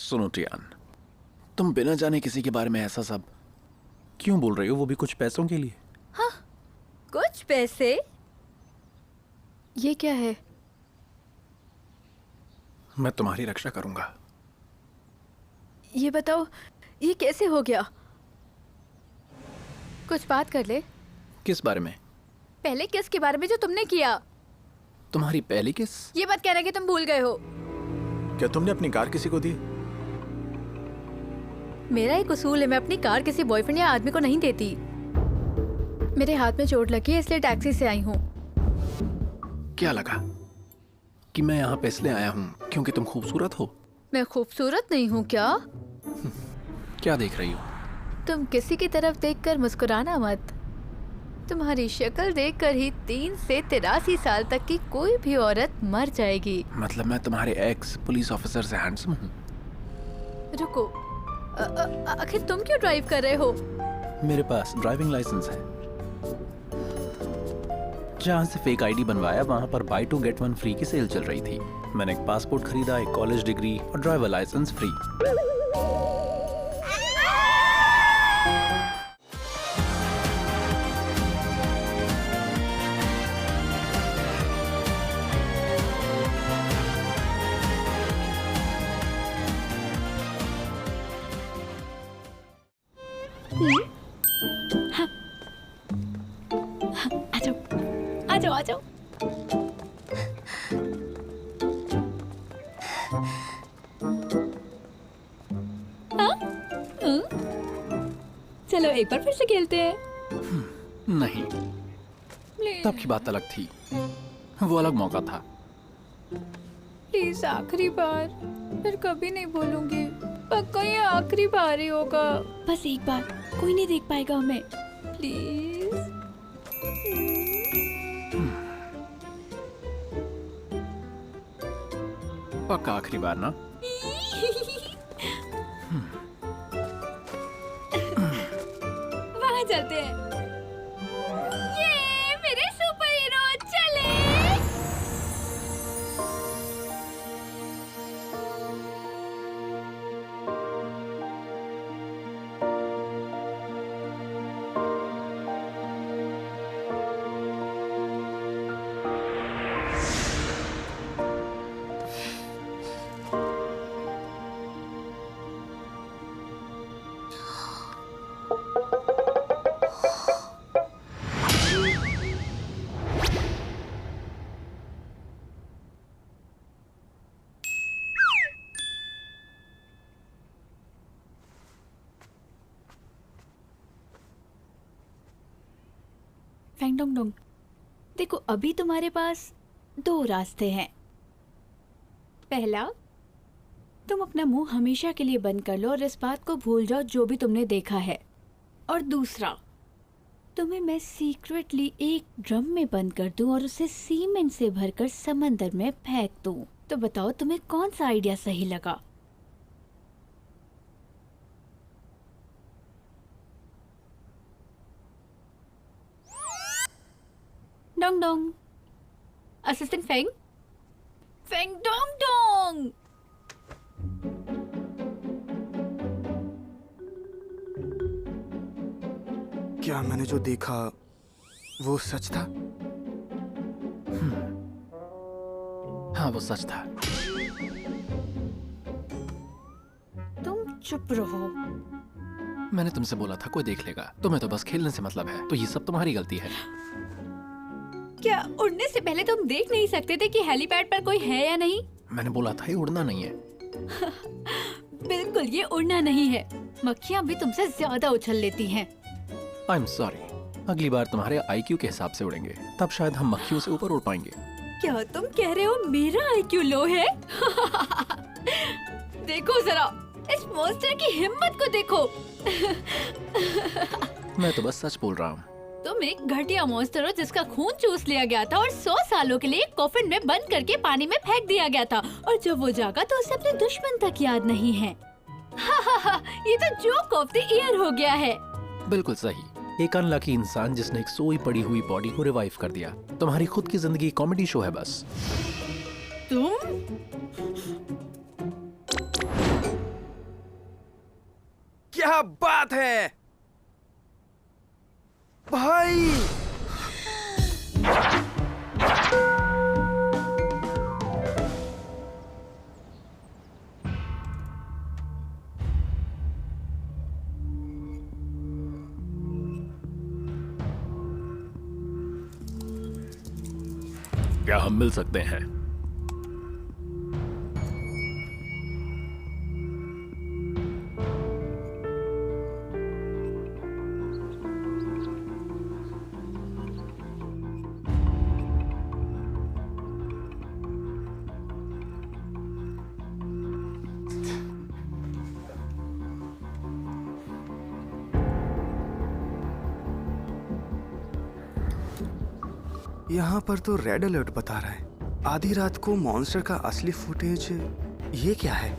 सुनो टियान, तुम बिना जाने किसी के बारे में ऐसा सब क्यों बोल रही हो, वो भी कुछ पैसों के लिए? हाँ, कुछ पैसे? ये क्या है? मैं तुम्हारी रक्षा करूंगा। ये बताओ, ये कैसे हो गया? कुछ बात कर ले। किस बारे में? पहले किस के बारे में जो तुमने किया। तुम्हारी पहली किस? ये बात कहना कि तुम भूल गए हो। क्या तुमने अपनी कार किसी को दी? मेरा एक उसूल है, मैं अपनी कार किसी बॉयफ्रेंड या आदमी को नहीं देती। मेरे हाथ में चोट लगी है, इसलिए टैक्सी से आई हूँ। क्या लगा कि मैं यहाँ पे इसलिए आया हूँ क्योंकि तुम खूबसूरत हो? मैं खूबसूरत नहीं हूँ क्या? क्या देख रही हो? तुम किसी की तरफ देखकर मुस्कुराना मत। तुम्हारी शक्ल देखकर ही 3 से 83 साल तक की कोई भी औरत मर जाएगी। मतलब मैं तुम्हारे एक्स पुलिस ऑफिसर से हैंडसम हूँ? रुको, आखिर तुम क्यों ड्राइव कर रहे हो? मेरे पास ड्राइविंग लाइसेंस है। जहाँ से फेक आईडी बनवाया वहाँ पर बाय 2 गेट 1 फ्री की सेल चल रही थी। मैंने एक पासपोर्ट खरीदा, एक कॉलेज डिग्री और ड्राइवर लाइसेंस फ्री। आ जाओ, आ जाओ। चलो एक बार फिर से खेलते हैं। नहीं, तब की बात अलग थी, वो अलग मौका था। प्लीज आखिरी बार, फिर कभी नहीं बोलूंगी। पक्का ये आखिरी बार ही होगा। बस एक बार, कोई नहीं देख पाएगा हमें। प्लीज। पक्का आखिरी बार ना? वहाँ चलते हैं। ये मेरे सुपर हीरो चले। फेंग डोंग डोंग, देखो अभी तुम्हारे पास 2 रास्ते हैं। पहला, तुम अपना मुंह हमेशा के लिए बंद कर लो और इस बात को भूल जाओ जो भी तुमने देखा है। और दूसरा, तुम्हें मैं सीक्रेटली एक ड्रम में बंद कर दूं और उसे सीमेंट से भरकर समंदर में फेंक दूं। तो बताओ तुम्हें कौन सा आइडिया सही लगा? Dong Dong, assistant Feng. Feng Dong Dong. क्या मैंने जो देखा वो सच था? हाँ, वो सच था। तुम चुप रहो। मैंने तुमसे बोला था कोई देख लेगा। तुम्हें तो बस खेलने से मतलब है, तो ये सब तुम्हारी गलती है। क्या उड़ने से पहले तुम देख नहीं सकते थे कि हेलीपैड पर कोई है या नहीं? मैंने बोला था ये उड़ना नहीं है। बिल्कुल, ये उड़ना नहीं है। मक्खियाँ भी तुमसे ज्यादा उछल लेती हैं। आई एम सॉरी, अगली बार तुम्हारे IQ के हिसाब से उड़ेंगे, तब शायद हम मक्खियों से ऊपर उड़ पाएंगे। क्या तुम कह रहे हो मेरा IQ लो है? देखो जरा इस मॉन्स्टर की हिम्मत को देखो। मैं तो बस सच बोल रहा हूँ। तुम एक घटिया मॉन्स्टर हो जिसका खून चूस लिया गया था और 100 सालों के लिए कॉफिन में बंद करके पानी में फेंक दिया गया था, और जब वो जागा तो उसे अपने दुश्मन तक याद नहीं है। ये तो जोक ऑफ द ईयर हो गया है। बिल्कुल सही, एक अनलकी इंसान जिसने एक सोई पड़ी हुई बॉडी को रिवाइव कर दिया। तुम्हारी खुद की जिंदगी कॉमेडी शो है बस। तुम क्या बात है भाई। क्या हम मिल सकते हैं? यहाँ पर तो रेड अलर्ट बता रहा है। आधी रात को मॉन्स्टर का असली फुटेज, ये क्या है?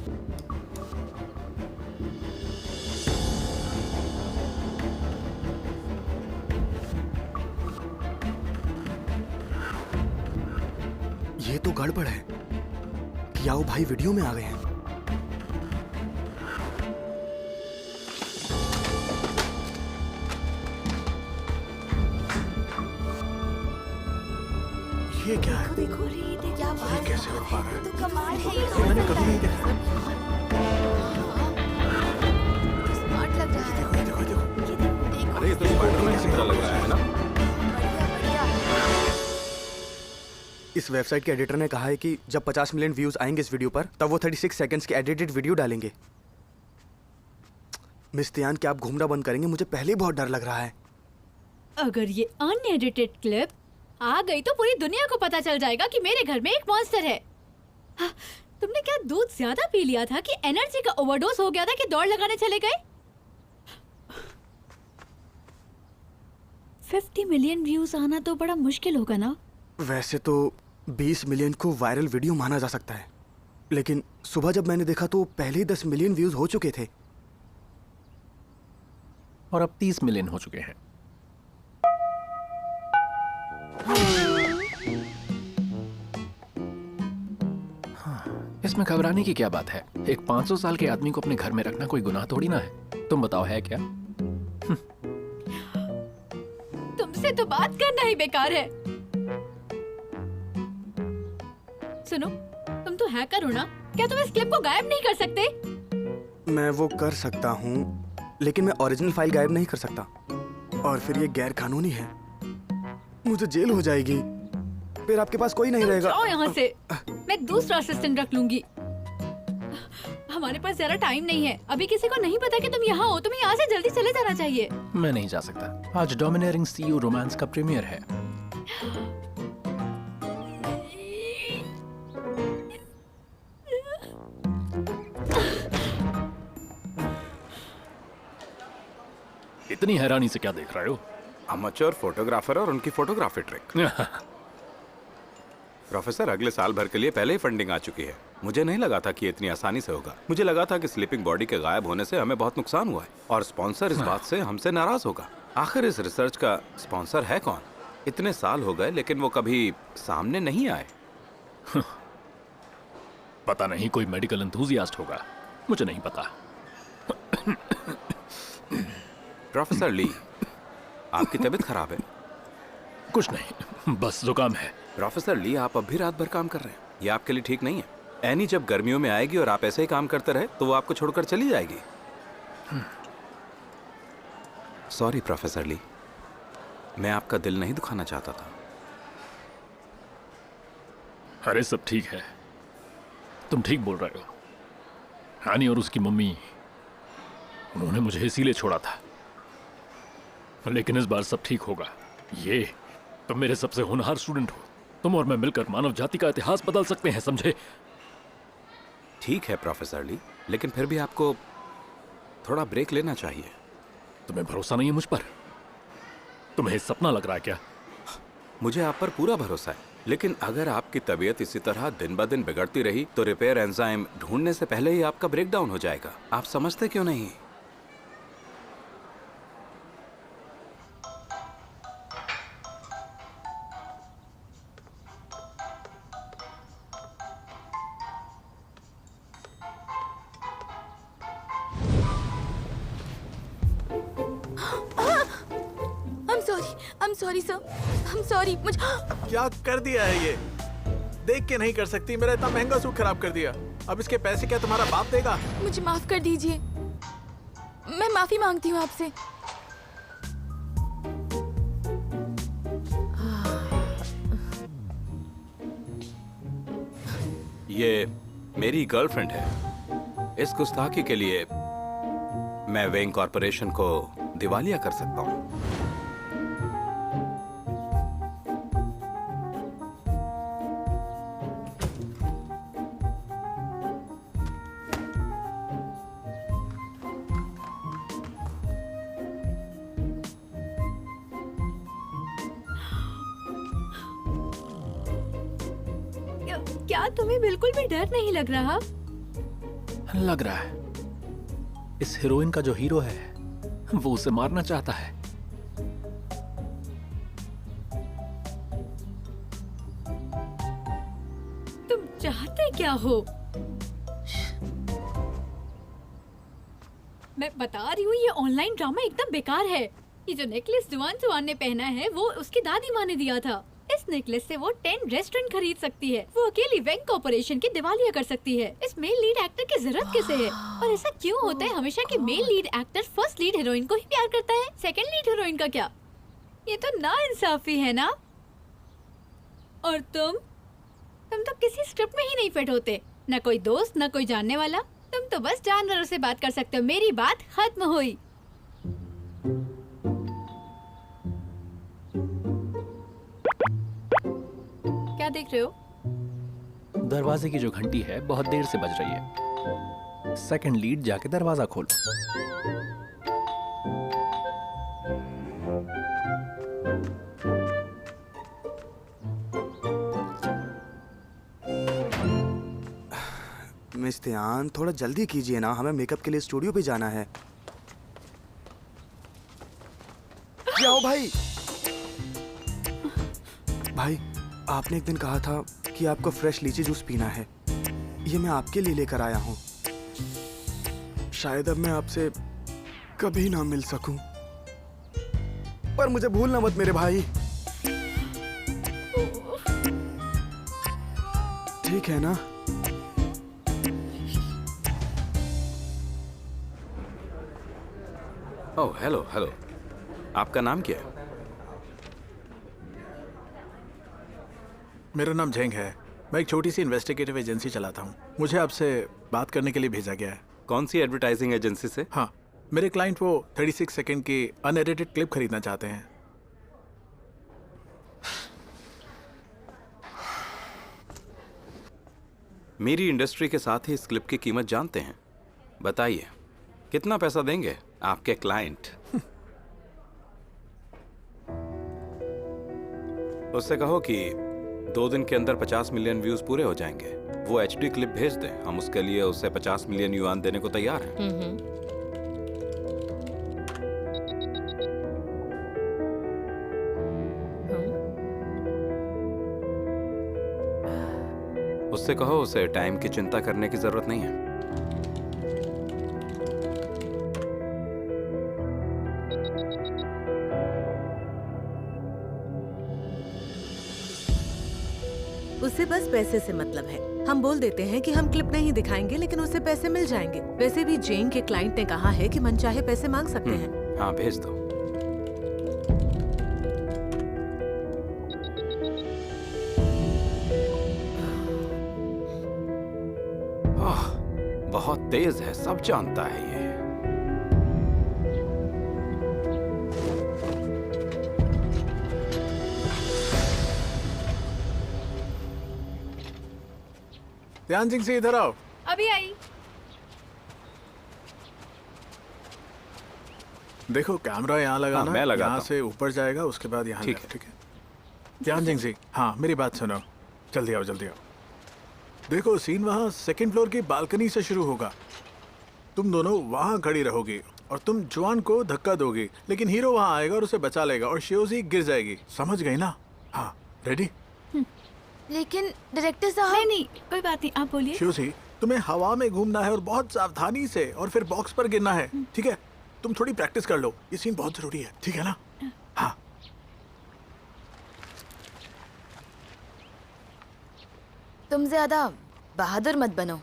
ये तो गड़बड़ है। कियाओ भाई वीडियो में आ गए हैं। ये क्या है? देखो रे, देखो क्या ये कैसे हो पा रहा है? तो कमाल है। ये मैंने कभी नहीं देखा। स्मार्ट लग रहा है। देखो देखो देखो। अरे ये तो स्पाइडरमैन की तरह लग रहा है ना। इस वेबसाइट के एडिटर ने कहा है कि जब 50 मिलियन व्यूज आएंगे इस वीडियो पर, तब वो 36 सेकंड्स की एडिटेड वीडियो डालेंगे। मिस तियान, क्या आप घूमना बंद करेंगे? मुझे पहले ही बहुत डर लग रहा है। अगर ये अनएडिटेड क्लिप आ गई तो पूरी दुनिया को पता चल जाएगा कि मेरे घर में एक मॉन्स्टर है। हाँ, तुमने क्या दूध ज्यादा पी लिया था कि एनर्जी का ओवरडोज हो गया था कि दौड़ लगाने चले गए? 50 मिलियन व्यूज आना तो बड़ा मुश्किल होगा ना। वैसे तो 20 मिलियन को वायरल वीडियो माना जा सकता है, लेकिन सुबह जब मैंने देखा तो पहले ही 10 मिलियन व्यूज हो चुके थे। और अब 30 मिलियन हो चुके हैं। इसमें घबराने की क्या बात है? एक 500 साल के आदमी को अपने घर में रखना कोई गुनाह थोड़ी ना है। तुम बताओ, है क्या? तुमसे तो बात करना ही बेकार है। सुनो, तुम तो हैकर हो ना? क्या तुम इस क्लिप को गायब नहीं कर सकते? मैं वो कर सकता हूँ, लेकिन मैं ओरिजिनल फाइल गायब नहीं कर सकता, और फिर ये गैर कानूनी है। मुझे जेल हो जाएगी, फिर आपके पास कोई नहीं तुम रहेगा। जाओ यहाँ से। मैं दूसरा असिस्टेंट रख लूंगी। हमारे पास ज्यादा टाइम नहीं है। अभी किसी को नहीं पता कि तुम यहाँ हो। तुम्हें यहाँ से जल्दी चले जाना चाहिए। मैं नहीं जा सकता। आज डोमिनेरिंग सीयू रोमांस का प्रीमियर है। इतनी हैरानी से क्या देख रहे हो? अमेचर फोटोग्राफर और उनकी फोटोग्राफी ट्रिक। प्रोफेसर, अगले साल भर के लिए पहले ही फंडिंग आ चुकी है। मुझे नहीं लगा था कि इतनी आसानी से होगा। मुझे लगा था कि स्लीपिंग बॉडी के गायब होने से हमें बहुत नुकसान हुआ है और स्पॉन्सर इस बात से हमसे नाराज होगा। आखिर इस रिसर्च का स्पॉन्सर है कौन? इतने साल हो गए लेकिन वो कभी सामने नहीं आए। पता नहीं, कोई मेडिकल एंथुसियास्ट होगा। मुझे नहीं पता। प्रोफेसर ली, आपकी तबीयत खराब है? कुछ नहीं, बस जुकाम है। प्रोफेसर ली, आप अब भी रात भर काम कर रहे हैं। ये आपके लिए ठीक नहीं है। एनी जब गर्मियों में आएगी और आप ऐसे ही काम करते रहे तो वो आपको छोड़कर चली जाएगी। सॉरी प्रोफेसर ली, मैं आपका दिल नहीं दुखाना चाहता था। अरे सब ठीक है, तुम ठीक बोल रहे हो। हानी और उसकी मम्मी, उन्होंने मुझे इसीलिए छोड़ा था। लेकिन इस बार सब ठीक होगा। ये तुम मेरे सबसे होनहार स्टूडेंट हो। तुम और मैं मिलकर मानव जाति का इतिहास बदल सकते हैं, समझे? ठीक है प्रोफेसर ली, लेकिन फिर भी आपको थोड़ा ब्रेक लेना चाहिए। तुम्हें भरोसा नहीं है मुझ पर? तुम्हें सपना लग रहा है क्या? मुझे आप पर पूरा भरोसा है, लेकिन अगर आपकी तबीयत इसी तरह दिन ब दिन बिगड़ती रही तो रिपेयर एंजाइम ढूंढने से पहले ही आपका ब्रेकडाउन हो जाएगा। आप समझते क्यों नहीं? I am sorry sir, I am sorry. मुझे क्या कर दिया है ये? देख के नहीं कर सकती, मेरा इतना महंगा सूट खराब कर दिया। अब इसके पैसे क्या तुम्हारा बाप देगा? मुझे माफ कर दीजिए, मैं माफी मांगती हूँ आपसे। ये मेरी गर्लफ्रेंड है। इस गुस्ताखी के लिए मैं वेइंग कॉर्पोरेशन को दिवालिया कर सकता हूँ। क्या तुम्हें बिल्कुल भी डर नहीं लग रहा? लग रहा है इस हीरोइन का जो हीरो है वो उसे मारना चाहता है। तुम चाहते क्या हो? मैं बता रही हूँ ये ऑनलाइन ड्रामा एकदम बेकार है। ये जो नेकलेस जुआन ने पहना है वो उसकी दादी माँ ने दिया था। इस नेकलेस से वो 10 रेस्टोरेंट खरीद सकती है। वो अकेली वेंग कॉर्पोरेशन की दिवालिया कर सकती है। इस मेल लीड एक्टर की जरूरत किसे है? और ऐसा क्यों होता है हमेशा कि male lead actor first lead heroine को ही प्यार करता है, सेकंड लीड हीरोइन का क्या? ये तो नाइंसाफी है ना। और तुम तो किसी स्क्रिप्ट में ही नहीं फिट होते। न कोई दोस्त, न कोई जानने वाला। तुम तो बस जानवरों से बात कर सकते हो। मेरी बात खत्म हुई। क्या देख रहे हो? दरवाजे की जो घंटी है बहुत देर से बज रही है। सेकंड लीड जाके दरवाजा खोलो। मिस ध्यान, थोड़ा जल्दी कीजिए ना, हमें मेकअप के लिए स्टूडियो पे जाना है। जाओ भाई। भाई, आपने एक दिन कहा था कि आपको फ्रेश लीची जूस पीना है। ये मैं आपके लिए लेकर आया हूँ। शायद अब मैं आपसे कभी ना मिल सकूं, पर मुझे भूलना मत मेरे भाई। ठीक है ना? ओह हेलो हेलो, आपका नाम क्या है? मेरा नाम झेंग है। मैं एक छोटी सी इन्वेस्टिगेटिव एजेंसी चलाता हूँ। मुझे आपसे बात करने के लिए भेजा गया है। कौन सी एडवर्टाइजिंग एजेंसी से? हाँ, मेरे क्लाइंट वो 36 सेकंड की अनएडिटेड क्लिप खरीदना चाहते हैं। मेरी इंडस्ट्री के साथ ही इस क्लिप की कीमत जानते हैं। बताइए कितना पैसा देंगे आपके क्लाइंट? उससे कहो कि 2 दिन के अंदर 50 मिलियन व्यूज पूरे हो जाएंगे। वो एचडी क्लिप भेज दें, हम उसके लिए उसे 50 मिलियन युआन देने को तैयार हैं। उससे कहो उसे टाइम की चिंता करने की जरूरत नहीं है। उसे बस पैसे से मतलब है। हम बोल देते हैं कि हम क्लिप नहीं दिखाएंगे, लेकिन उसे पैसे मिल जाएंगे। वैसे भी जेंग के क्लाइंट ने कहा है कि मनचाहे पैसे मांग सकते हैं। हाँ भेज दो। बहुत तेज है, सब जानता है ये। ध्यान सिंह से इधर आओ। अभी आई। देखो कैमरा यहाँ लगाना। मैं लगाता यहाँ हूँ। से ऊपर जाएगा, उसके बाद यहाँ ठीक लगा, है। ठीक है। ध्यान सिंह जी, हाँ मेरी बात सुनो। जल्दी आओ, जल्दी आओ। देखो सीन वहाँ सेकंड फ्लोर की बालकनी से शुरू होगा। तुम दोनों वहाँ खड़ी रहोगी और तुम जॉन को धक्का दोगी, लेकिन हीरो वहाँ आएगा और उसे बचा लेगा और शियोजी गिर जाएगी। समझ गई ना? हाँ, रेडी? लेकिन डायरेक्टर साहब। नहीं नहीं, कोई बात नहीं, आप बोलिए। शियोजी, तुम्हें हवा में घूमना है और बहुत सावधानी से, और फिर बॉक्स पर गिरना है, ठीक है? तुम थोड़ी प्रैक्टिस कर लो, ये सीन बहुत जरूरी है, ठीक है ना? हाँ तुम ज्यादा बहादुर मत बनो।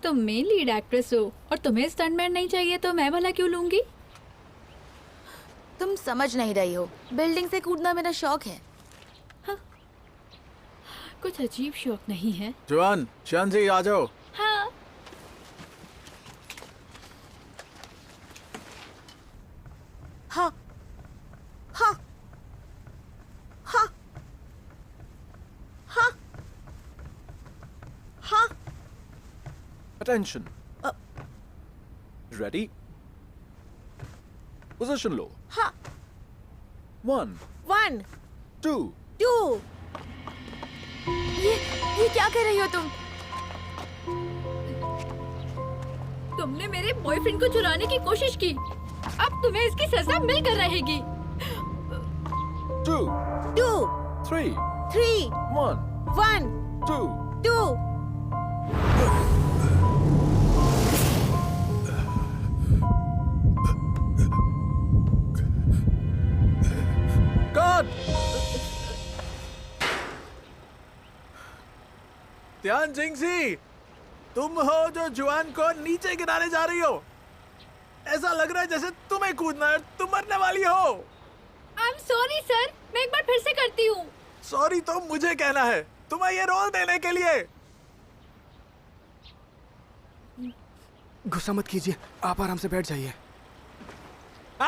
तुम मेन लीड एक्ट्रेस हो और तुम्हें स्टंटमैन नहीं चाहिए तो मैं भला क्यों लूंगी? तुम समझ नहीं रही हो, बिल्डिंग से कूदना मेरा शौक है। कुछ अजीब शौक नहीं है। जवान चांजी आ जाओ। हाँ। हाँ हाँ हाँ हाँ हाँ। Attention. Ready? Position लो. हाँ। 1, 1 2. 2। ये क्या कर रही हो तुम? तुमने मेरे बॉयफ्रेंड को चुराने की कोशिश की, अब तुम्हें इसकी सजा मिलकर रहेगी। 2, 2 3, 3 1, 1 2. 2। कट। ध्यान जिंगसी, तुम हो जो जुआन को नीचे गिराने जा रही हो। ऐसा लग रहा है जैसे तुम्हें कूदना है, तुम मरने वाली हो। I'm sorry सर, मैं एक बार फिर से करती हूँ। सॉरी तो मुझे कहना है, तुम्हें ये रोल देने के लिए। गुस्सा मत कीजिए, आप आराम से बैठ जाइए।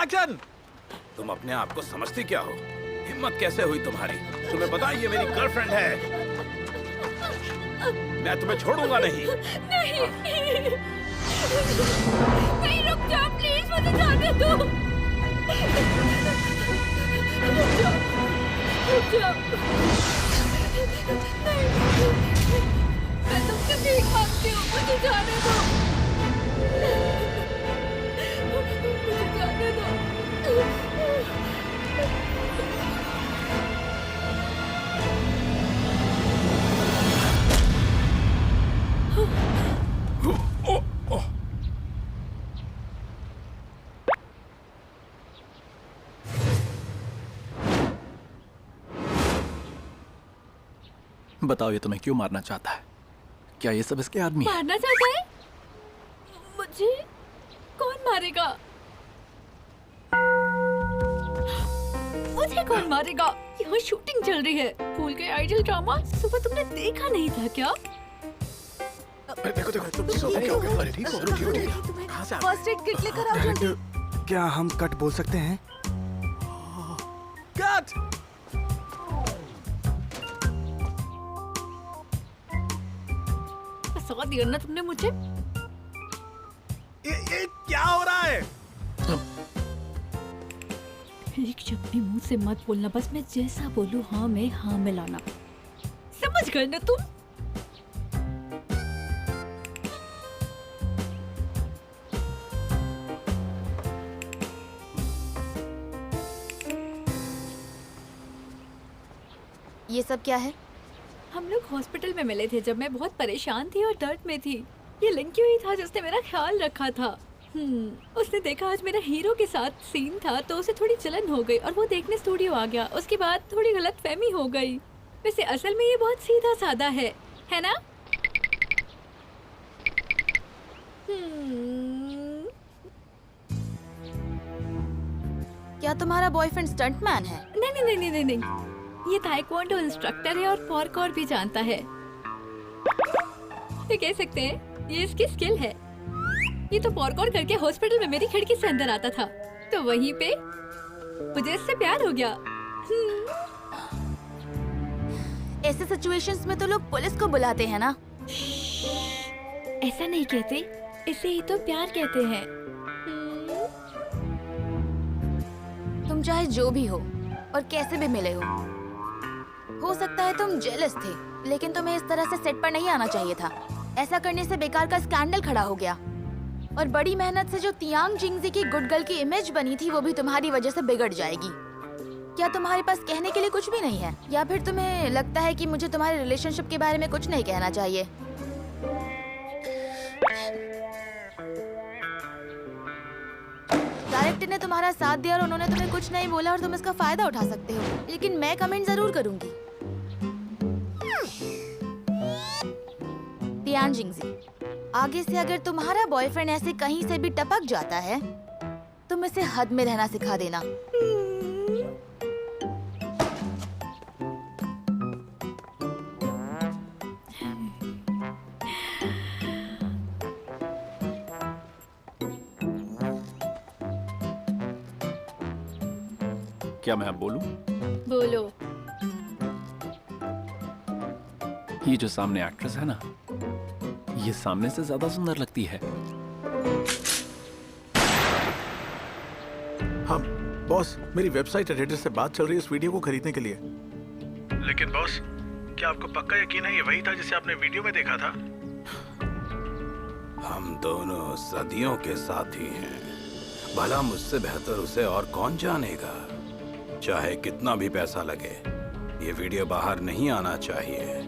एक्शन। तुम अपने आप को समझती क्या हो? हिम्मत कैसे हुई तुम्हारी? तुम्हें पता है ये मेरी गर्लफ्रेंड है। मैं तुम्हें छोड़ूंगा नहीं। नहीं, नहीं रुक जाओ प्लीज, मुझे जाने दो। रुक जाओ, रुक जाओ। नहीं, मैं तुमसे भीख मांगती हूँ, मुझे जाने दो। मुझे जाने दो। बताओ ये तुम्हें क्यों मारना चाहता है? क्या ये सब इसके आदमी है? मारना चाहता है? मुझे कौन मारेगा? मुझे कौन मारेगा? यहाँ शूटिंग चल रही है। भूल गए आइडल ड्रामा? सुबह तुमने देखा नहीं था क्या? देखो देखो, तुम ठीक हो क्या? अरे ठीक हो, रुकिए रुकिए। फर्स्ट एड किट लेकर आओ जल्दी। क्या हम कट बोल सकते हैं? कट। फंसा दिया ना तुमने मुझे। ये क्या हो रहा है? एक अपने मुंह से मत बोलना, बस मैं जैसा बोलूं हाँ में हाँ मिलाना। समझ गए ना तुम? ये सब क्या है? हम लोग हॉस्पिटल में मिले थे जब मैं बहुत परेशान थी और दर्द में थी। ये लंकी ही था जिसने मेरा ख्याल रखा था। उसने देखा आज मेरा हीरो के साथ सीन था तो उसे थोड़ी जलन हो गई और वो देखने स्टूडियो आ गया। उसके बाद थोड़ी गलतफहमी हो गई। वैसे असल में ये बहुत सीधा साधा है ना? क्या तुम्हारा बॉयफ्रेंड स्टंटमैन है? नहीं नहीं नहीं नहीं नहीं, ये ताइक्वांडो इंस्ट्रक्टर है और पार्कोर भी जानता है। तो कह सकते हैं ये इसकी स्किल है। ये तो पार्कोर करके हॉस्पिटल में मेरी खिड़की से अंदर आता था, तो वहीं पे मुझे इससे प्यार हो गया। ऐसे सिचुएशंस में तो लोग पुलिस को बुलाते हैं ना। ऐसा नहीं कहते, इसे ही तो प्यार कहते हैं। तुम चाहे जो भी हो और कैसे भी मिले हो सकता है तुम जेलस थे, लेकिन तुम्हें इस तरह से सेट पर नहीं आना चाहिए था। ऐसा करने से बेकार का स्कैंडल खड़ा हो गया और बड़ी मेहनत से जो तियांग जिंगजी की गुड गर्ल की इमेज बनी थी वो भी तुम्हारी वजह से बिगड़ जाएगी। क्या तुम्हारे पास कहने के लिए कुछ भी नहीं है, या फिर तुम्हें लगता है कि मुझे तुम्हारे रिलेशनशिप के बारे में कुछ नहीं कहना चाहिए? डायरेक्टर ने तुम्हारा साथ दिया और उन्होंने तुम्हें कुछ नहीं बोला और तुम इसका फायदा उठा सकते हो, लेकिन मैं कमेंट जरूर करूंगी। टियान जिंगजी, आगे से अगर तुम्हारा बॉयफ्रेंड ऐसे कहीं से भी टपक जाता है, तुम इसे हद में रहना सिखा देना। क्या मैं अब बोलूं? बोलो। ये जो सामने एक्ट्रेस है ना, ये सामने से ज्यादा सुंदर लगती है। हाँ बॉस, मेरी वेबसाइट एडिटर से बात चल रही है इस वीडियो को खरीदने के लिए। लेकिन बॉस, क्या आपको पक्का यकीन है ये वही था जिसे आपने वीडियो में देखा था? हम दोनों सदियों के साथी हैं। भला मुझसे बेहतर उसे और कौन जानेगा। चाहे कितना भी पैसा लगे, ये वीडियो बाहर नहीं आना चाहिए।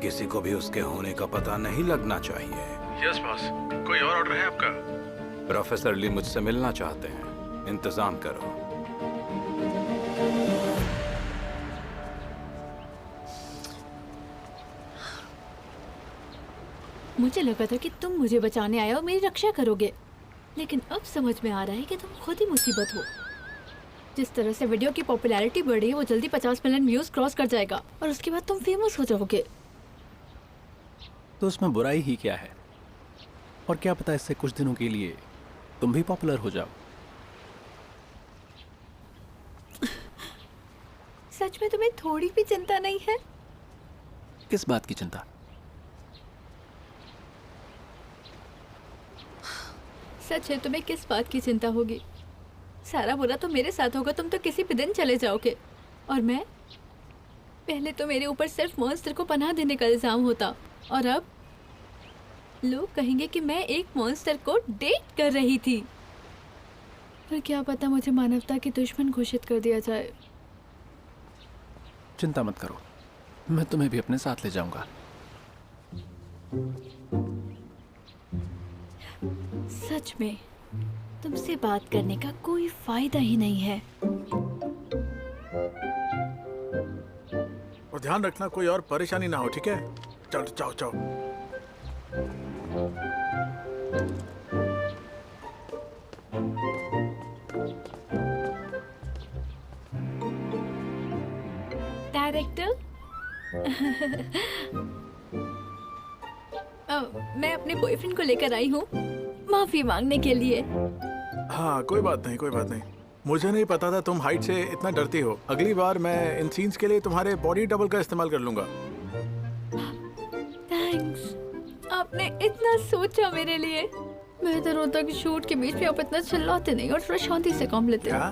किसी को भी उसके होने का पता नहीं लगना चाहिए। Yes boss. कोई और ऑर्डर है आपका? प्रोफेसर ली मुझसे मिलना चाहते हैं, इंतजाम करो। मुझे लगा था कि तुम मुझे बचाने आए हो, मेरी रक्षा करोगे, लेकिन अब समझ में आ रहा है कि तुम खुद ही मुसीबत हो। जिस तरह से वीडियो की पॉपुलैरिटी बढ़ रही है, वो जल्दी 50 मिलियन व्यूज क्रॉस कर जाएगा और उसके बाद तुम फेमस हो जाओगे। तो उसमें बुराई ही क्या है? और क्या पता इससे कुछ दिनों के लिए तुम भी पॉपुलर हो जाओ। सच में तुम्हें थोड़ी भी चिंता नहीं है? किस बात की चिंता? सच है, तुम्हें किस बात की चिंता होगी? सारा बुरा तो मेरे साथ होगा, तुम तो किसी भी दिन चले जाओगे। और मैं, पहले तो मेरे ऊपर सिर्फ मॉन्स्टर को पनाह देने का इल्जाम होता, और अब लोग कहेंगे कि मैं एक मॉन्स्टर को डेट कर रही थी। पर क्या पता मुझे मानवता की दुश्मन घोषित कर दिया जाए। चिंता मत करो, मैं तुम्हें भी अपने साथ ले जाऊंगा। सच में तुमसे बात करने का कोई फायदा ही नहीं है। और ध्यान रखना कोई और परेशानी ना हो, ठीक है? चलो जाओ जाओ। डायरेक्टर, मैं अपने बॉयफ्रेंड को लेकर आई हूँ माफी मांगने के लिए। हाँ कोई बात नहीं, कोई बात नहीं। मुझे नहीं पता था तुम हाइट से इतना डरती हो। अगली बार मैं इन सीन्स के लिए तुम्हारे बॉडी डबल का इस्तेमाल कर लूंगा। थैंक्स, आपने इतना सोचा मेरे लिए। बेहतर होता कि शूट के बीच में आप इतना चिल्लाते नहीं और थोड़ा शांति से काम लेते। क्या?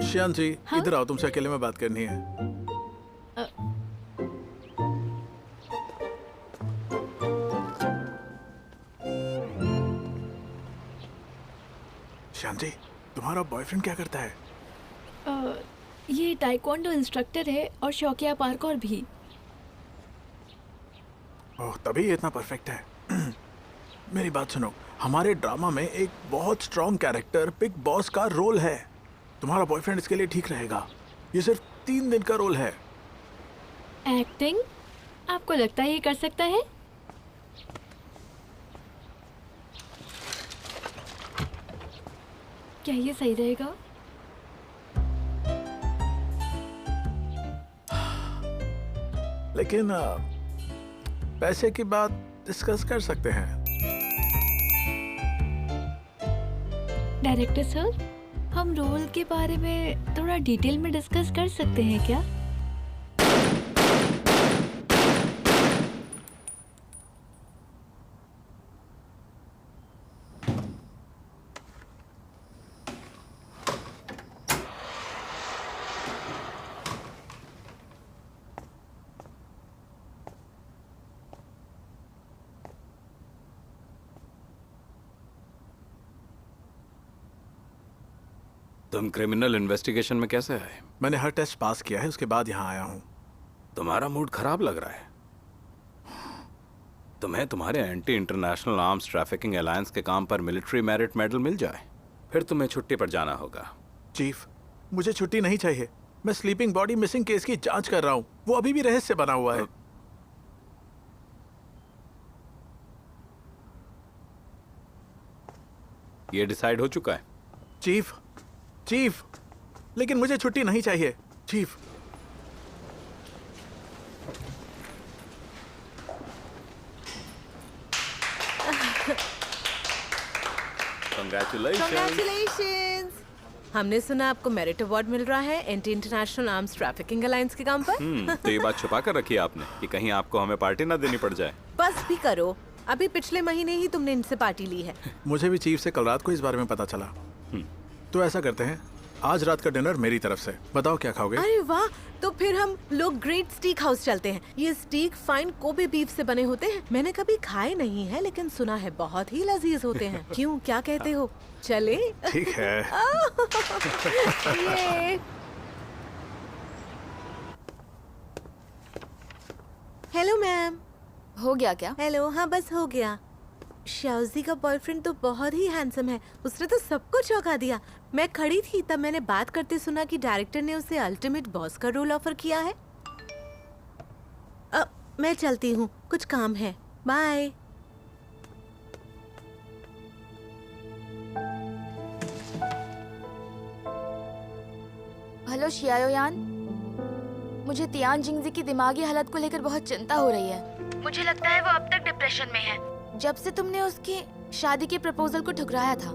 श्यान जी, हाँ? इधर आओ, तुमसे अकेले में बात करनी है। श्यान जी, तुम्हारा बॉयफ्रेंड क्या करता है? ये टाइकोंडो इंस्ट्रक्टर है और शौकिया पार्कोर भी। ओह, तभी ये इतना परफेक्ट है। मेरी बात सुनो, हमारे ड्रामा में एक बहुत स्ट्रॉन्ग कैरेक्टर बिग बॉस का रोल है। तुम्हारा बॉयफ्रेंड इसके लिए ठीक रहेगा। ये सिर्फ 3 दिन का रोल है। एक्टिंग? आपको लगता है ये कर सकता है? क्या ये सही रहेगा? लेकिन पैसे की बात डिस्कस कर सकते हैं। डायरेक्टर सर, हम रोल के बारे में थोड़ा डिटेल में डिस्कस कर सकते हैं क्या? तुम क्रिमिनल इन्वेस्टिगेशन में कैसे आए? मैंने हर टेस्ट पास किया है, उसके बाद यहाँ आया हूँ। तुम्हारा मूड खराब लग रहा है। तुम्हें तुम्हारे anti international arms trafficking alliance के काम पर मिलिट्री मेरिट मेडल मिल जाए, फिर तुम्हें छुट्टी पर जाना होगा। चीफ, मुझे छुट्टी नहीं चाहिए। मैं स्लीपिंग बॉडी मिसिंग केस की जांच कर रहा हूँ। वो अभी भी रहस्य बना हुआ है। ये डिसाइड हो चुका है। चीफ, चीफ, लेकिन मुझे छुट्टी नहीं चाहिए चीफ। Congratulations! हमने सुना आपको मेरिट अवार्ड मिल रहा है anti international arms trafficking alliance के काम पर। तो ये बात छुपा कर रखी है आपने कि कहीं आपको हमें पार्टी ना देनी पड़ जाए। बस भी करो, अभी पिछले महीने ही तुमने इनसे पार्टी ली है। मुझे भी चीफ से कल रात को इस बारे में पता चला। तो ऐसा करते हैं, आज रात का डिनर मेरी तरफ से। बताओ क्या खाओगे? अरे वाह, तो फिर हम लोग ग्रेट स्टीक हाउस चलते हैं। ये स्टीक फाइन कोबे बीफ से बने होते हैं। मैंने कभी खाए नहीं है लेकिन सुना है बहुत ही लजीज होते हैं। क्यों, क्या कहते हो? चले? ठीक है। ये। Hello ma'am. हो गया क्या? हेलो, हाँ बस हो गया। शाओजी का बॉयफ्रेंड तो बहुत ही हैंडसम है, उसने तो सबको चौंका दिया। मैं खड़ी थी तब मैंने बात करते सुना कि डायरेक्टर ने उसे अल्टीमेट बॉस का रोल ऑफर किया है। मैं चलती हूँ, कुछ काम है। बाय। हेलो शियाओयान, मुझे तियान जिंगजी की दिमागी हालत को लेकर बहुत चिंता हो रही है। मुझे लगता है वो अब तक डिप्रेशन में है। जब से तुमने उसकी शादी के प्रपोजल को ठुकराया था,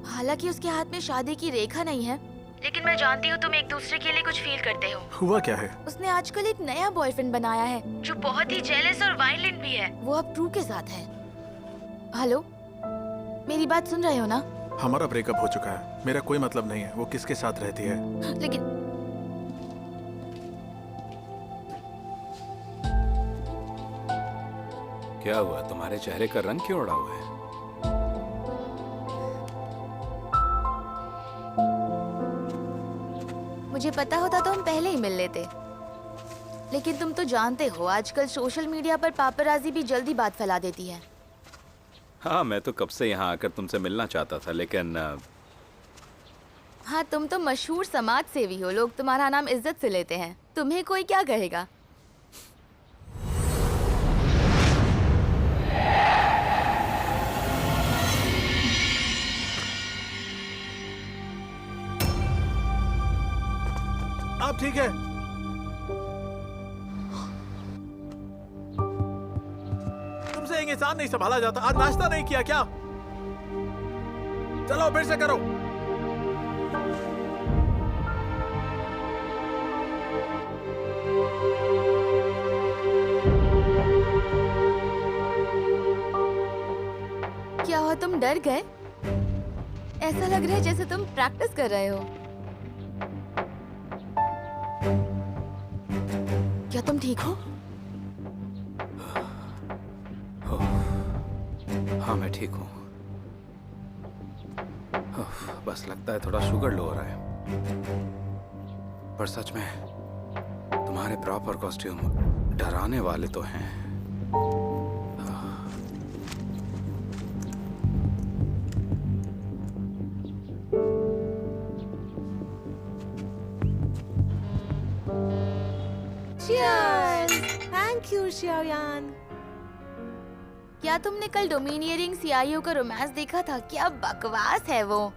हालांकि उसके हाथ में शादी की रेखा नहीं है, लेकिन मैं जानती हूँ तुम एक दूसरे के लिए कुछ फील करते हो। हुआ क्या है? उसने आजकल एक नया बॉयफ्रेंड बनाया है जो बहुत ही जेलस और वायलेंट भी है। वो अब ट्रू के साथ है। हेलो, मेरी बात सुन रहे हो ना? हमारा ब्रेकअप हो चुका है, मेरा कोई मतलब नहीं है वो किसके साथ रहती है। लेकिन क्या हुआ, तुम्हारे चेहरे का रंग क्यों उड़ा हुआ है? मुझे पता होता तो हम पहले ही मिल लेते, लेकिन तुम तो जानते हो आजकल सोशल मीडिया पर पापराजी भी जल्दी बात फैला देती है। हाँ, मैं तो कब से यहाँ आकर तुमसे मिलना चाहता था, लेकिन हाँ, तुम तो मशहूर समाज सेवी हो, लोग तुम्हारा नाम इज्जत से लेते हैं। तुम्हें कोई क्या कहेगा? आप ठीक है? तुमसे एक इंसान नहीं संभाला जाता। आज नाश्ता नहीं किया क्या? चलो फिर से करो। क्या हुआ, तुम डर गए? ऐसा लग रहा है जैसे तुम प्रैक्टिस कर रहे हो। क्या तुम ठीक हो? हाँ, मैं ठीक हूँ। बस लगता है थोड़ा शुगर लो हो रहा है। पर सच में तुम्हारे प्रॉपर कॉस्ट्यूम डराने वाले तो हैं। Thank you Xiaoyan. क्या तुमने कल डोमिनियरिंग सीआईओ का रोमांस देखा था? क्या बकवास है वो।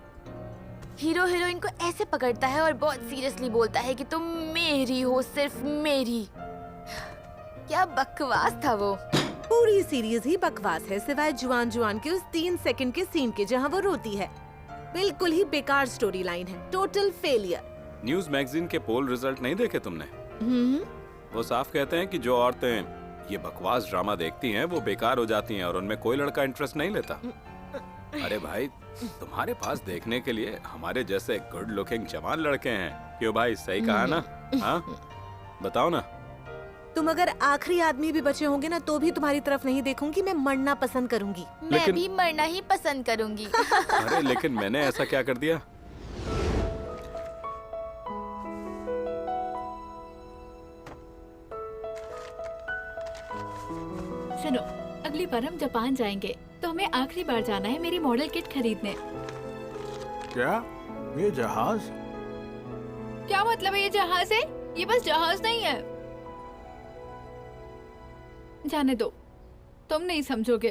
हीरो हीरोइन को ऐसे पकड़ता है और बहुत सीरियसली बोलता है कि तुम मेरी हो, सिर्फ मेरी। क्या बकवास था वो। पूरी सीरीज ही बकवास है, सिवाय जुआन जुआन के उस 3 सेकंड के सीन के जहां वो रोती है। बिल्कुल ही बेकार स्टोरी लाइन है, टोटल फेलियर। न्यूज मैगजीन के पोल रिजल्ट नहीं देखे तुमने? वो साफ कहते हैं कि जो औरतें ये बकवास ड्रामा देखती हैं वो बेकार हो जाती हैं और उनमें कोई लड़का इंटरेस्ट नहीं लेता। अरे भाई, तुम्हारे पास देखने के लिए हमारे जैसे गुड लुकिंग जवान लड़के हैं। क्यों भाई, सही कहा ना? हाँ, बताओ ना। तुम अगर आखिरी आदमी भी बचे होंगे ना तो भी तुम्हारी तरफ नहीं देखूंगी, मैं मरना पसंद करूंगी। मैं भी मरना ही पसंद करूंगी। अरे लेकिन मैंने ऐसा क्या कर दिया? सुनो, अगली बार हम जापान जाएंगे तो हमें आखिरी बार जाना है मेरी मॉडल किट खरीदने। क्या? ये जहाज? क्या मतलब है ये जहाज है? ये बस जहाज नहीं है। जाने दो, तुम नहीं समझोगे।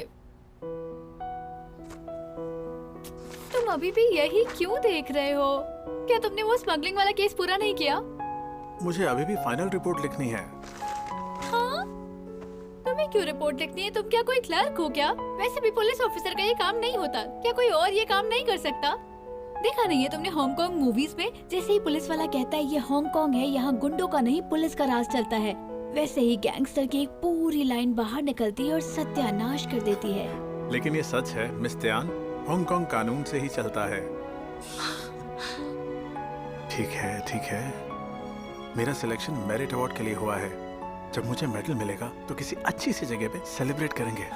तुम अभी भी यही क्यों देख रहे हो? क्या तुमने वो स्मगलिंग वाला केस पूरा नहीं किया? मुझे अभी भी फाइनल रिपोर्ट लिखनी है। हाँ? तुम्हें क्यों रिपोर्ट लिखनी है? तुम क्या कोई क्लर्क हो क्या? वैसे भी पुलिस ऑफिसर का ये काम नहीं होता। क्या कोई और ये काम नहीं कर सकता? देखा नहीं है तुमने हांगकांग मूवीज में, जैसे ही पुलिस वाला कहता है ये हांगकांग है, यहाँ गुंडों का नहीं पुलिस का राज चलता है, वैसे ही गैंगस्टर की एक पूरी लाइन बाहर निकलती है और सत्यानाश कर देती है। लेकिन ये सच है मिस त्यान, हांगकांग कानून से ही चलता है। ठीक है। मेरा सिलेक्शन मेरिट अवार्ड के लिए हुआ है। जब मुझे मेडल मिलेगा तो किसी अच्छी सी जगह पे सेलिब्रेट करेंगे।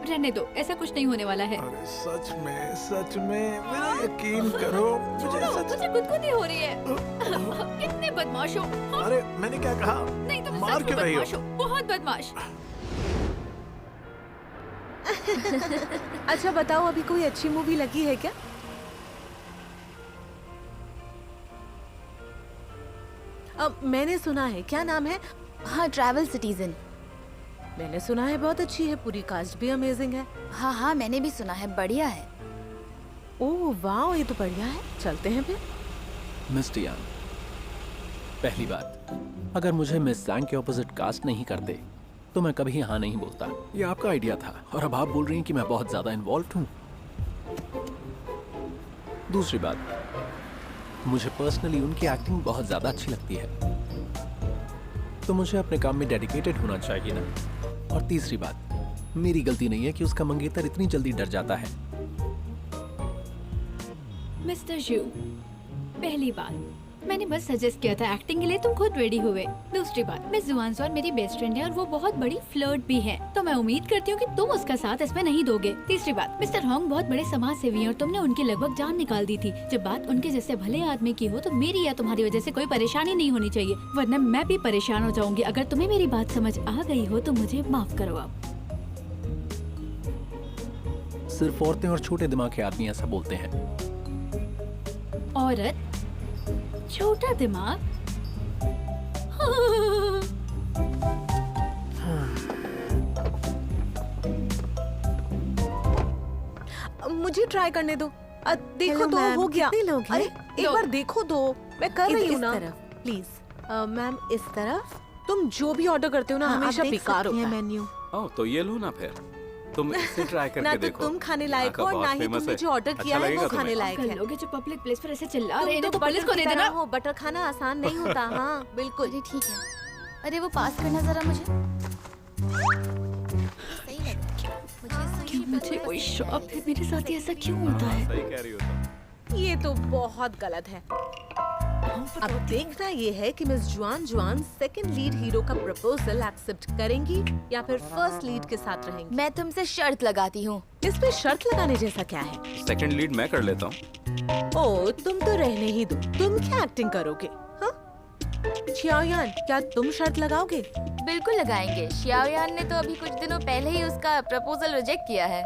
रहने दो, ऐसा कुछ नहीं होने वाला है। अरे सच में मेरा यकीन करो, मुझे गुदगुदी हो रही है। कितने बदमाश हो। अरे मैंने क्या कहा? नहीं, तुम मार सच में क्यों रही हो? बदमाश हो, बहुत बदमाश। अच्छा बताओ, अभी कोई अच्छी मूवी लगी है क्या? अब मैंने सुना है, क्या नाम है? हाँ, ट्रैवल सिटीजन। मैंने सुना है बहुत अच्छी है, पूरी कास्ट भी अमेजिंग है। हाँ, मैंने भी सुना है, बढ़िया है। ओह वाह, ये तो बढ़िया है, चलते हैं फिर। मिस टियान, पहली बात, अगर मुझे मिस जैंग के ऑपोजिट कास्ट नहीं करते तो मैं कभी हाँ नहीं बोलता। ये आपका आइडिया था और अब आप बोल रही हैं कि मैं बहुत ज्यादा इन्वॉल्व हूँ। दूसरी बात, मुझे पर्सनली उनकी एक्टिंग बहुत ज्यादा अच्छी लगती है, तो मुझे अपने काम में डेडिकेटेड होना चाहिए ना। और तीसरी बात, मेरी गलती नहीं है कि उसका मंगेतर इतनी जल्दी डर जाता है। मिस्टर जू, पहली बात, मैंने बस सजेस्ट किया था एक्टिंग के लिए, तुम खुद रेडी हुए। दूसरी बात, मिस जुआनजॉन मेरी बेस्ट फ्रेंड है और वो बहुत बड़ी फ्लर्ट भी है, तो मैं उम्मीद करती हूँ कि तुम उसका साथ इसमें नहीं दोगे। तीसरी बात, मिस्टर होंग बहुत बड़े समाज सेवी हैं और तुमने उनकी लगभग जान निकाल दी थी। जब बात उनके जैसे भले आदमी की हो तो मेरी या तुम्हारी वजह से कोई परेशानी नहीं होनी चाहिए, वरना मैं भी परेशान हो जाऊंगी। अगर तुम्हें मेरी बात समझ आ गई हो तो मुझे माफ करो। आप सिर्फ औरतें और छोटे दिमाग के आदमी ऐसा बोलते हैं। औरत, छोटा दिमाग। मुझे ट्राई करने दो। देखो Hello, तो ma'am, हो गया। कितने लोग हैं? अरे एक दो। बार देखो तो, मैं कर रही हूँ इस ना। तरफ। प्लीज मैम, इस तरफ। तुम जो भी ऑर्डर करते हो ना, हमेशा बेकार होता है। मेन्यू। ओह, तो ये लो ना फिर, तुम इससे ट्राई करके ना तो देखो। तुम खाने यहाँ लायक का हो और बहुत ना ही famous तुमने है। जो ऑर्डर अच्छा किया है लगेगा वो तुम्हें? खाने लायक कल है। लोग जो पब्लिक प्लेस पर ऐसे चिल्ला रहे तुम हैं तो तो पुलिस को बटर दे की देना। तरह हो, बटर खाना आसान नहीं होता। हाँ बिल्कुल। अरे ठीक है। अरे वो पास करना जरा मुझे। सही लग रहा है। मुझे क्यों मुझे कोई शौक है? मेरे साथ ही ऐसा क्यों होता हाँ, है? सही कह रही हो तुम। ये तो बहुत गलत है। अब देखना ये है कि मिस जुआन सेकंड लीड हीरो का प्रपोजल एक्सेप्ट करेंगी या फिर फर्स्ट लीड के साथ रहेंगी। मैं तुमसे शर्त लगाती हूँ। इसमें शर्त लगाने जैसा क्या है? सेकंड लीड मैं कर लेता हूँ। ओ, तुम तो रहने ही दो। तुम क्या एक्टिंग करोगे? हाँ? छियाओयान, क्या तुम शर्त लगाओगे? बिल्कुल लगाएंगे। शियाओयान ने तो अभी कुछ दिनों पहले ही उसका प्रपोजल रिजेक्ट किया है।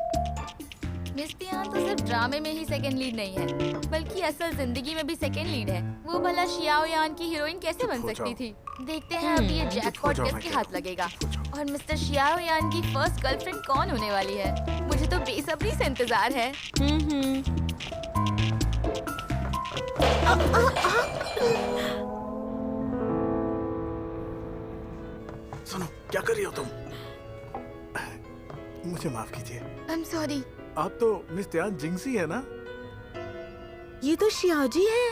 मिस तियान तो सिर्फ ड्रामे में ही सेकंड लीड नहीं है, बल्कि असल जिंदगी में भी सेकंड लीड है। वो भला शियाओयान की हीरोइन कैसे बन सकती थी? देखते हैं अभी ये जैकपॉट जाओ, किसके मैं हाथ लगेगा। और मिस्टर शियाओयान की फर्स्ट गर्लफ्रेंड कौन होने वाली है? मुझे तो बेसब्री से इंतजार है। सुनो, क्या कर रही हो तुम? मुझे माफ कीजिए। I am sorry. आप तो मिस त्यान जिंगसी है ना? ये तो शियाओजी है।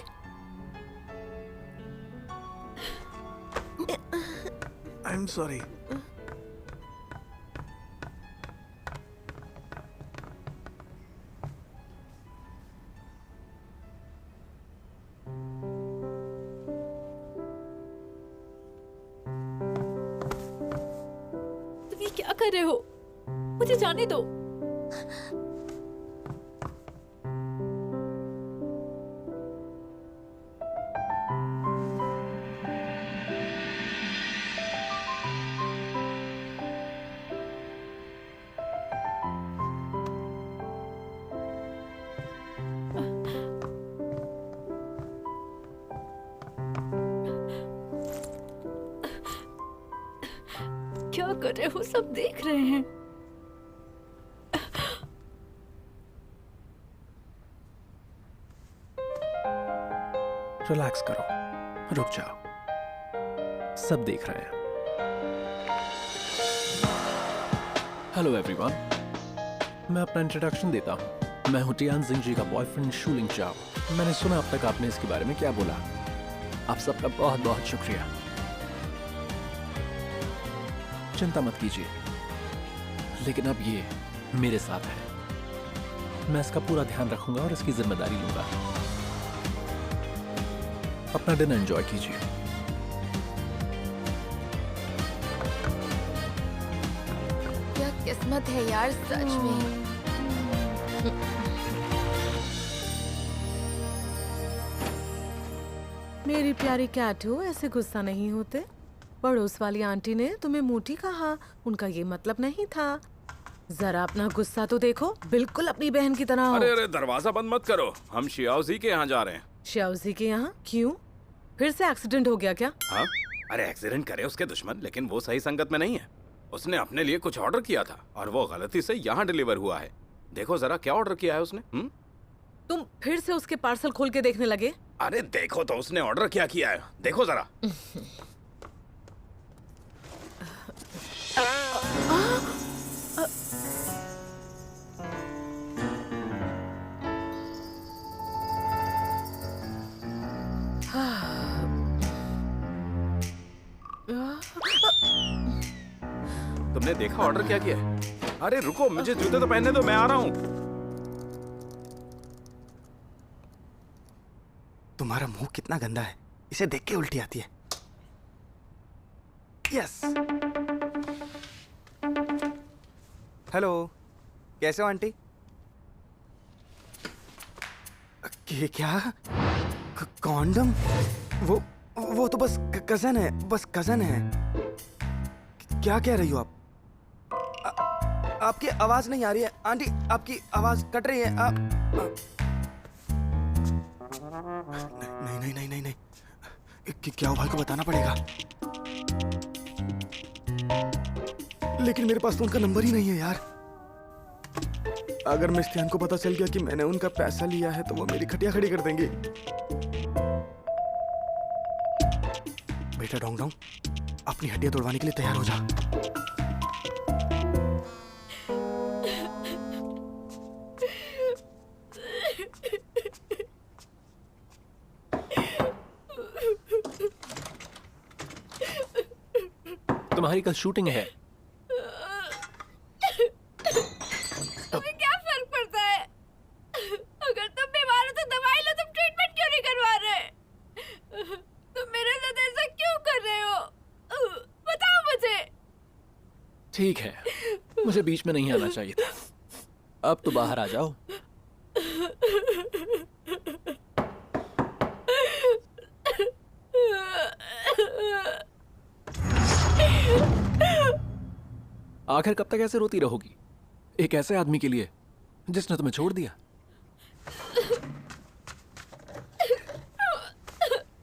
I am sorry. तुम ये क्या कर रहे हो? मुझे जाने दो। कर रहे हो? सब देख रहे हैं। रिलैक्स करो, रुक जाओ, सब देख रहे हैं। हेलो एवरीवन, मैं अपना इंट्रोडक्शन देता हूँ। मैं हूँ टियान जिंगजी का बॉयफ्रेंड शूलिंग चाओ। मैंने सुना अब तक आपने इसके बारे में क्या बोला। आप सबका बहुत बहुत शुक्रिया। चिंता मत कीजिए, लेकिन अब ये मेरे साथ है। मैं इसका पूरा ध्यान रखूंगा और इसकी जिम्मेदारी लूंगा। अपना डिनर एंजॉय कीजिए। क्या किस्मत है यार, सच में। मेरी प्यारी कैटू, ऐसे गुस्सा नहीं होते। पड़ोस वाली आंटी ने तुम्हें मोटी कहा, उनका ये मतलब नहीं था। जरा अपना गुस्सा तो देखो, बिल्कुल अपनी बहन की तरह हो। अरे अरे, दरवाजा बंद मत करो, हम शियाओजी के यहाँ जा रहे हैं। शियाओजी के यहाँ? क्यों? फिर से एक्सीडेंट हो गया क्या? हाँ, अरे एक्सीडेंट करे उसके दुश्मन, लेकिन वो सही संगत में नहीं है। उसने अपने लिए कुछ ऑर्डर किया था और वो गलती से यहाँ डिलीवर हुआ है। देखो जरा क्या ऑर्डर किया है उसने। तुम फिर से उसके पार्सल खोल के देखने लगे? अरे देखो तो उसने ऑर्डर क्या किया है, देखो जरा। तुमने देखा ऑर्डर क्या किया है? अरे रुको, मुझे जूते तो पहनने दो, मैं आ रहा हूँ। तुम्हारा मुंह कितना गंदा है, इसे देख के उल्टी आती है। यस। हेलो, कैसे हो आंटी? क्या? कॉन्डम? वो तो बस कजन है, बस कजन है। क्या कह रही हो आप? आपकी आवाज नहीं आ रही है आंटी, आपकी आवाज कट रही है। नहीं नहीं नहीं नहीं नहीं, क्या हुआ भाई को बताना पड़ेगा। लेकिन मेरे पास तो उनका नंबर ही नहीं है यार। अगर मिस्टियान को पता चल गया कि मैंने उनका पैसा लिया है तो वो मेरी खटिया खड़ी कर देंगे। बेटा डोंग डोंग, अपनी हड्डियां तोड़वाने के लिए तैयार हो जा। तुम्हारी कल शूटिंग है। तुम्हें क्या फर्क पड़ता है? अगर तुम बीमार हो तो दवाई लो, तुम ट्रीटमेंट क्यों नहीं करवा रहे? तुम मेरे साथ ऐसा क्यों कर रहे हो? बताओ मुझे। ठीक है, मुझे बीच में नहीं आना चाहिए था। अब तो बाहर आ जाओ। आखिर कब तक ऐसे रोती रहोगी एक ऐसे आदमी के लिए जिसने तुम्हें छोड़ दिया?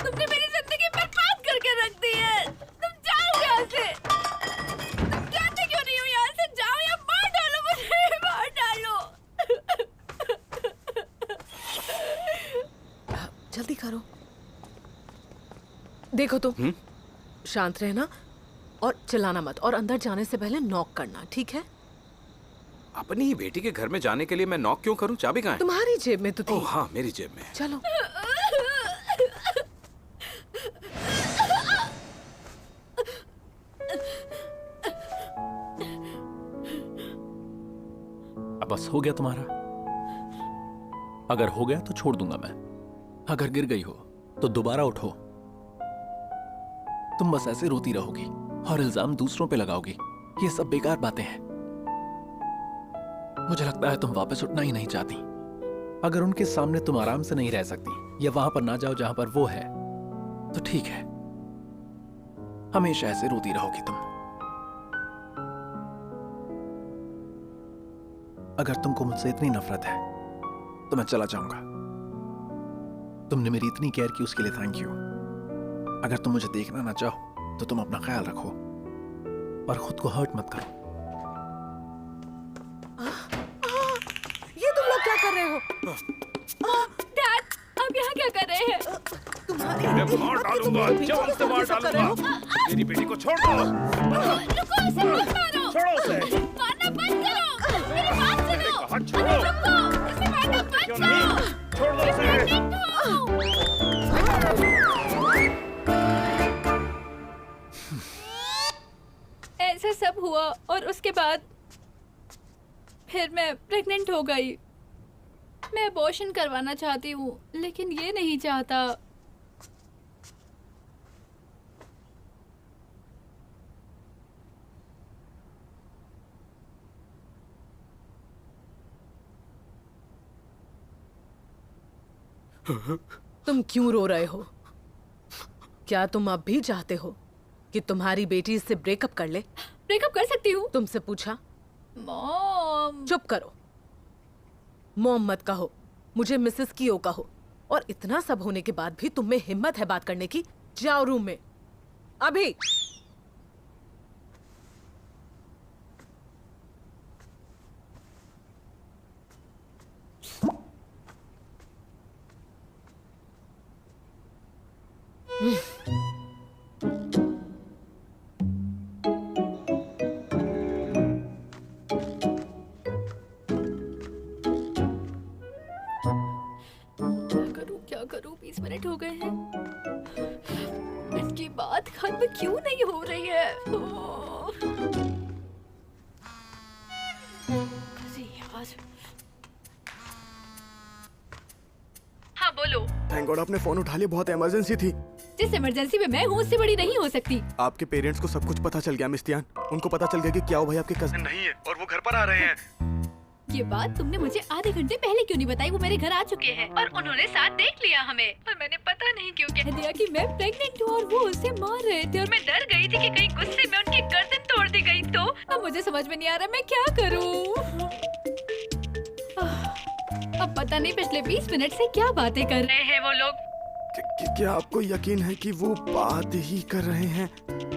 तुमने मेरी जिंदगी बर्बाद करके रख दी है। तुम जाओ यहाँ से। तुम जाते क्यों नहीं हो यहाँ से? जाओ या मार डालो मुझे, मार डालो। जल्दी करो। देखो तुम शांत रहना और चिल्लाना मत, और अंदर जाने से पहले नॉक करना, ठीक है? अपनी ही बेटी के घर में जाने के लिए मैं नॉक क्यों करूं? चाबी कहाँ है? तुम्हारी जेब में तो थी। ओह हाँ, मेरी जेब में है। चलो। अब बस हो गया तुम्हारा। अगर हो गया तो छोड़ दूंगा मैं। अगर गिर गई हो तो दोबारा उठो। तुम बस ऐसे रोती रहोगी और इल्जाम दूसरों पे लगाओगी। ये सब बेकार बातें हैं। मुझे लगता है तुम वापस उठना ही नहीं चाहती। अगर उनके सामने तुम आराम से नहीं रह सकती या वहां पर ना जाओ जहां पर वो है, तो ठीक है, हमेशा ऐसे रोती रहोगी तुम। अगर तुमको मुझसे इतनी नफरत है तो मैं चला जाऊंगा। तुमने मेरी इतनी केयर की, उसके लिए थैंक यू। अगर तुम मुझे देखना ना चाहो तो तुम अपना ख्याल रखो। पर खुद को हर्ट मत करो। ये तुम लोग क्या कर रहे हो? डैड, आप यहाँ क्या कर रहे हैं? तुम्हारी मैं मार डालूंगा, जान से मार डालूंगा। मेरी बेटी को छोड़ दो। रुको, इसे मत मारो। छोड़ो उसे। मारना बंद करो। मेरी बात सुनो। कहा छोड़ो। रुको, इसे मारना बंद क्यों करो। नहीं? छोड़ दो उसे। ऐसा सब हुआ और उसके बाद फिर मैं प्रेग्नेंट हो गई। मैं अबॉर्शन करवाना चाहती हूँ लेकिन ये नहीं चाहता। तुम क्यों रो रहे हो? क्या तुम अब भी चाहते हो कि तुम्हारी बेटी इससे ब्रेकअप कर ले? ब्रेकअप कर सकती हूँ। तुमसे पूछा? मॉम। चुप करो। मॉम मत कहो, मुझे मिसेस कियो कहो। और इतना सब होने के बाद भी तुम में हिम्मत है बात करने की? जाओ रूम में अभी। क्या करूं 20 मिनट हो गए हैं। इनकी बात खत्म क्यों नहीं हो रही है? अरे यार। हाँ बोलो। थैंक गॉड आपने फोन उठा लिया, बहुत इमरजेंसी थी। जिस इमरजेंसी में मैं हूँ उससे बड़ी नहीं हो सकती। आपके पेरेंट्स को सब कुछ पता चल गया मिस्टियान। उनको पता चल गया कि क्या भाई आपके कजिन नहीं है और वो घर पर आ रहे हैं। ये बात तुमने मुझे आधे घंटे पहले क्यों नहीं बताई? वो मेरे घर आ चुके हैं और उन्होंने साथ देख लिया हमें। और मैंने पता नहीं क्यों कह दिया कि मैं प्रेग्नेंट हूँ और वो उसे मार रहे थे और मैं डर गई थी कि कहीं गुस्से में उनकी गर्दन तोड़ दी गई तो। अब मुझे समझ में नहीं आ रहा मैं क्या करूँ। अब पता नहीं पिछले 20 मिनट से क्या बातें कर रहे हैं वो लोग। क्या आपको यकीन है कि वो बात ही कर रहे हैं?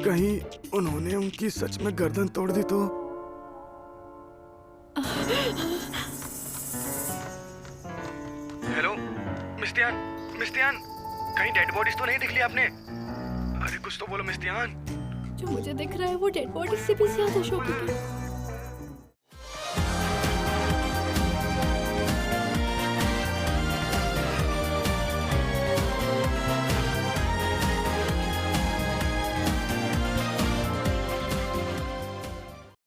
कहीं उन्होंने उनकी सच में गर्दन तोड़ दी तो? हेलो मिस्टियान, मिस्टियान, कहीं डेड बॉडीज तो नहीं दिख ली आपने? अरे कुछ तो बोलो मिस्टियान। जो मुझे दिख रहा है वो डेड बॉडी से भी ज्यादा शॉकिंग है।